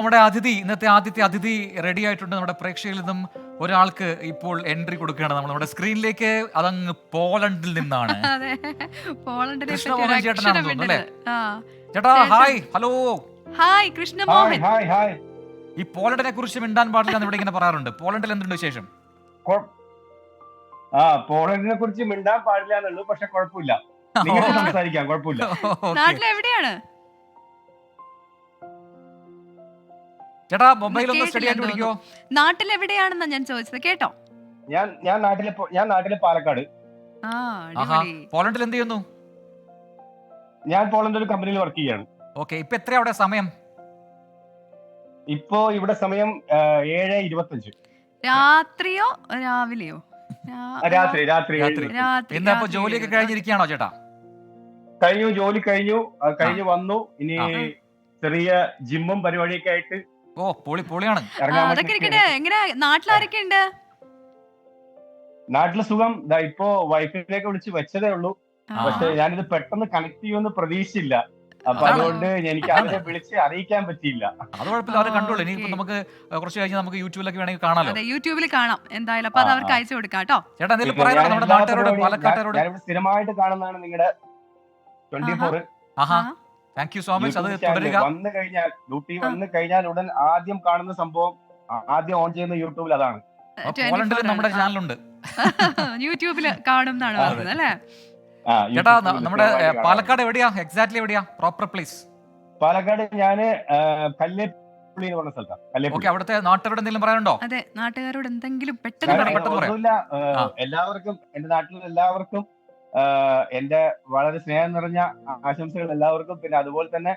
നമ്മുടെ അതിഥി ഇന്നത്തെ ആദ്യത്തെ അതിഥി റെഡി ആയിട്ടുണ്ട്. നമ്മുടെ പ്രേക്ഷകരിൽ നിന്നും ഒരാൾക്ക് ഇപ്പോൾ എൻട്രി കൊടുക്കുകയാണ് നമ്മൾ നമ്മുടെ സ്ക്രീനിലേക്ക്. അതങ്ങ് പോളണ്ടിൽ നിന്നാണ്. അതെ, പോളണ്ടിനെ കൃഷ്ണമോഹൻ പറ്റി ഒരു ചേട്ടനാണെന്ന് അക്ഷരം തോന്നുന്നു അല്ലേ? മിണ്ടരുത്. ആ, ചേട്ടാ hi, hello. Hi Krishnamohan. Hi hi. ഈ പോളണ്ടിനെ കുറിച്ച് മിണ്ടാൻ പാടില്ല എന്ന് ഇവിടെ ഇങ്ങനെ പറയാറുണ്ട്. പോളണ്ടിൽ എന്തുണ്ട് വിശേഷം? പോളണ്ടിനെ കുറിച്ച് മിണ്ടാൻ പാടില്ല എന്നുള്ളൂ, പക്ഷെ കുഴപ്പമില്ല, നിങ്ങൾക്ക് സംസാരിക്കാം, കുഴപ്പമില്ല. നാട്ടിൽ എവിടെയാണ്? ചേട്ടാ മൊബൈൽ ഒന്ന് സ്റ്റഡി ആയിട്ട് പിടിക്കോ? നാട്ടിൽ എവിടെയാണെന്നാ ഞാൻ ചോദിച്ചത്, കേട്ടോ? ഞാൻ നാട്ടിലെ പാലക്കാട്. ആ, ആഹാ. അടിപൊളി. പോളണ്ടിൽ എന്ത് ചെയ്യുന്നു? ഞാൻ പോളണ്ടിൽ ഒരു കമ്പനിയിൽ വർക്ക് ചെയ്യാണ്. ഓക്കെ, ഇപ്പൊ എത്രയാ അവിടെ സമയം? ഇപ്പോ ഇവിടെ സമയം 7:25. രാത്രിയോ രാവിലെയോ? രാത്രി രാത്രി. ഇന്ന് അപ്പൊ ജോലിയൊക്കെ കഴിഞ്ഞിരിക്കുകയാണോ ചേട്ടാ? കഴിഞ്ഞു, ജോലി കഴിഞ്ഞു, വന്നു. ഇനി ചെറിയ ജിമ്മും പരിപാടിയൊക്കെ ആയിട്ട്. ഓ പൊളിയാണ്. അതൊക്കെ ഇരിക്കട്ടെ. എങ്ങനെ നാട്ടിലാരൊക്കെ ഉണ്ട്? നാട്ടിലെ സുഖം. ഇപ്പോ വൈഫിലേക്ക് വിളിച്ച് വെച്ചതേ ഉള്ളൂ, പക്ഷെ ഞാനിത് പെട്ടെന്ന് കണക്ട് ചെയ്യുമെന്ന് പ്രതീക്ഷിച്ചില്ല. അപ്പൊ അതുകൊണ്ട് എനിക്ക് അവരെ വിളിച്ച് അറിയിക്കാൻ പറ്റിയില്ല. അത് കുഴപ്പമില്ല, അവരെ കണ്ടോളൂ. ഇനിയിപ്പോ നമുക്ക് കുറച്ച് കഴിഞ്ഞ് നമുക്ക് യൂട്യൂബിലൊക്കെ വേണമെങ്കിൽ കാണാലോ. അതെ, യൂട്യൂബിൽ കാണാം എന്തായാലും. അപ്പൊ അത് അവർക്ക് അയച്ചു കൊടുക്കാം കേട്ടോ. ചേട്ടാ എന്തെങ്കിലും പറയാനോ നമ്മുടെ നാട്ടുകാരോട്, പാലക്കാട്ടുകാരോട്? ഞാനിവിടെ സ്ഥിരമായിട്ട് കാണുന്നതാണ് നിങ്ങളുടെ 24. ആഹാ, താങ്ക് യു സോ മച്ച്. അത് തുടരുക. വന്നു കഴിഞ്ഞാൽ ഡ്യൂട്ടി വന്നു കഴിഞ്ഞാൽ ഉടൻ ആദ്യം കാണുന്ന സംഭവം, ആദ്യം ഓൺ ചെയ്യുന്ന യൂട്യൂബിൽ അതാണ്. പോളണ്ടിൽ നമ്മുടെ ചാനലുണ്ട്, യൂട്യൂബില് കാണും എന്നാണ് പറഞ്ഞത് അല്ലേ? ചേട്ടാ നമ്മുടെ പാലക്കാട് എവിടെയാ, എക്സാക്ട്ലി എവിടെയാ പ്രോപ്പർ പ്ലേസ്? പാലക്കാട് ഞാന് കല്ലേപ്പുള്ളി എന്ന് പറഞ്ഞ സ്ഥലത്താണ്. ഓക്കെ, അവിടുത്തെ നാട്ടുകാരോട് എന്തെങ്കിലും പറയാനുണ്ടോ? അതെ, നാട്ടുകാരോട് എന്തെങ്കിലും പെട്ടെന്ന് ഒന്നുമില്ല. എല്ലാവർക്കും, എന്റെ നാട്ടിലുള്ള എല്ലാവർക്കും എന്റെ വളരെ സ്നേഹം നിറഞ്ഞ ആശംസകൾ എല്ലാവർക്കും. പിന്നെ അതുപോലെ തന്നെ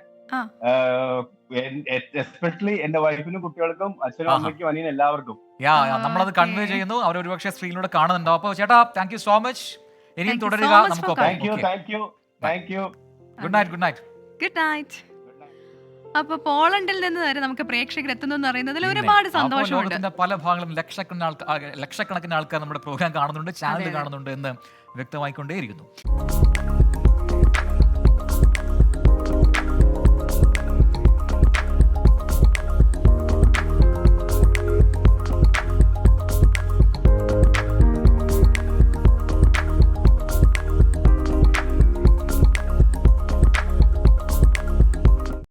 എസ്പെഷ്യലി എന്റെ വൈഫിനും കുട്ടികൾക്കും അച്ഛനും അമ്മയ്ക്കും അനിയനും എല്ലാവർക്കും. നമ്മളത് കൺവേ ചെയ്യുന്നു. അവർ ഒരുപക്ഷെ സ്ക്രീനിലൂടെ കാണുന്നുണ്ടാവും. അപ്പൊ ചേട്ടാ താങ്ക് യു സോ മച്ച്. ഇനിയും തുടരുക. നമുക്ക് thank you. Good night. Good night. അപ്പൊ പോളണ്ടിൽ നിന്ന് വരെ നമുക്ക് പ്രേക്ഷകർ എത്തുന്നു എന്ന് അറിയുന്നതിൽ ഒരുപാട് സന്തോഷമുണ്ട്. ലോകത്തിന്റെ പല ഭാഗങ്ങളും ലക്ഷക്കണക്കിന് ആൾക്കാർ നമ്മുടെ പ്രോഗ്രാം കാണുന്നുണ്ട്, ചാനൽ കാണുന്നുണ്ട് എന്ന് വ്യക്തമായിക്കൊണ്ടേയിരിക്കുന്നു.